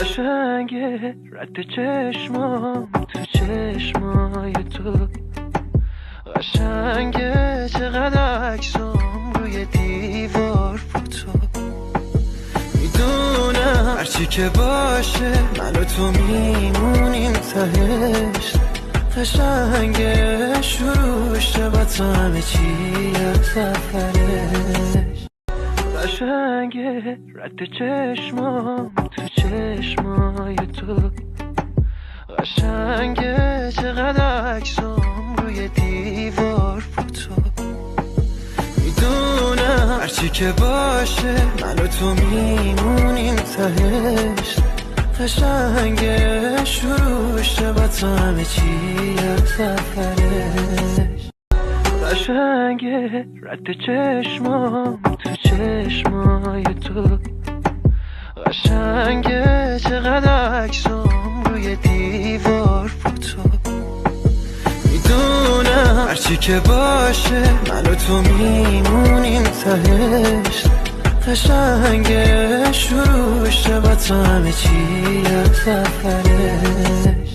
قشنگه رد چشمام تو چشمای تو، قشنگه چقدر عکسام روی دیوار فوتو. میدونم هرچی که باشه من و تو میمونیم تهش. قشنگه شروعش با تو همه چی سفرش. قشنگه رد چشمام تو چشمای تو، قشنگه چقدر عکسام روی دیوار فوتو. میدونم هرچی که باشه من و تو میمونیم تهش. قشنگه شروعش با تو همه چی سفرش. قشنگه رد چشمام تو چشمای تو، قشنگه چقدر عکسام روی دیوار فوتو. میدونم هرچی که باشه من و تو میمونیم تهش. قشنگه شروعش با تو همه چی سفرش.